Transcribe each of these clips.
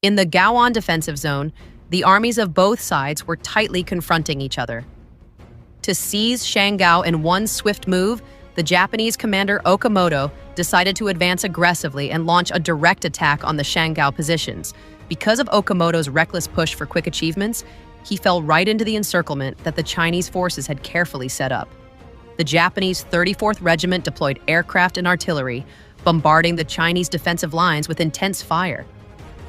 In the Gaoan defensive zone, the armies of both sides were tightly confronting each other. To seize Shanggao in one swift move, the Japanese commander Okamoto decided to advance aggressively and launch a direct attack on the Shanggao positions. Because of Okamoto's reckless push for quick achievements, he fell right into the encirclement that the Chinese forces had carefully set up. The Japanese 34th Regiment deployed aircraft and artillery, bombarding the Chinese defensive lines with intense fire.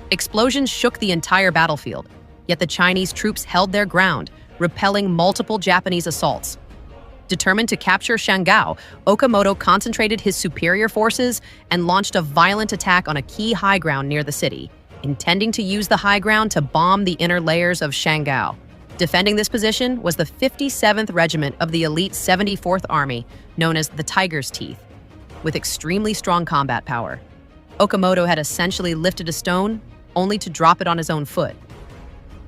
Explosions shook the entire battlefield, yet the Chinese troops held their ground, repelling multiple Japanese assaults. Determined to capture Shanggao, Okamoto concentrated his superior forces and launched a violent attack on a key high ground near the city, intending to use the high ground to bomb the inner layers of Shanggao. Defending this position was the 57th Regiment of the elite 74th Army, known as the Tiger's Teeth, with extremely strong combat power. Okamoto had essentially lifted a stone, only to drop it on his own foot.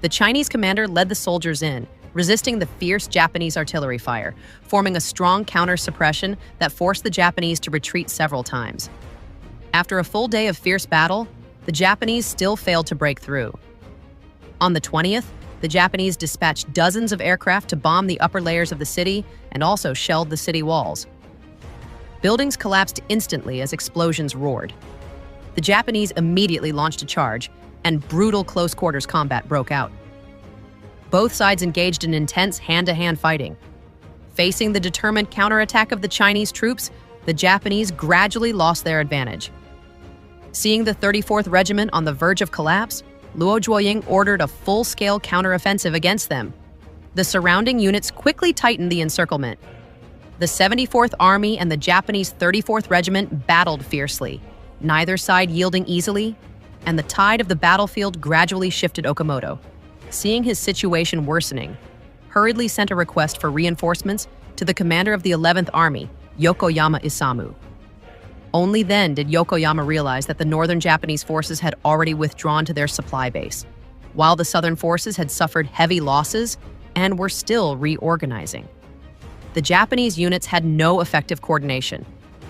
The Chinese commander led the soldiers in, resisting the fierce Japanese artillery fire, forming a strong counter-suppression that forced the Japanese to retreat several times. After a full day of fierce battle, the Japanese still failed to break through. On the 20th, the Japanese dispatched dozens of aircraft to bomb the upper layers of the city and also shelled the city walls. Buildings collapsed instantly as explosions roared. The Japanese immediately launched a charge, and brutal close-quarters combat broke out. Both sides engaged in intense hand-to-hand fighting. Facing the determined counterattack of the Chinese troops, the Japanese gradually lost their advantage. Seeing the 34th Regiment on the verge of collapse, Luo Zhuoying ordered a full-scale counteroffensive against them. The surrounding units quickly tightened the encirclement. The 74th Army and the Japanese 34th Regiment battled fiercely, neither side yielding easily, and the tide of the battlefield gradually shifted. Okamoto, seeing his situation worsening, hurriedly sent a request for reinforcements to the commander of the 11th Army, Yokoyama Isamu. Only then did Yokoyama realize that the northern Japanese forces had already withdrawn to their supply base, while the southern forces had suffered heavy losses and were still reorganizing. The Japanese units had no effective coordination,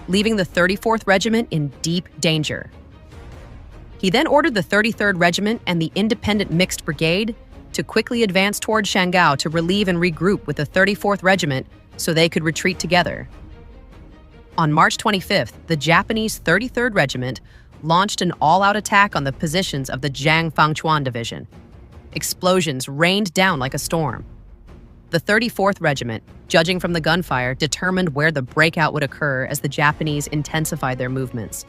leaving the 34th Regiment in deep danger. He then ordered the 33rd Regiment and the Independent Mixed Brigade to quickly advance toward Shanggao to relieve and regroup with the 34th Regiment so they could retreat together. On March 25th, the Japanese 33rd Regiment launched an all-out attack on the positions of the Jiang Fangchuan Division. Explosions rained down like a storm. The 34th Regiment, judging from the gunfire, determined where the breakout would occur as the Japanese intensified their movements.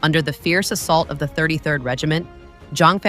Under the fierce assault of the 33rd Regiment, Zhang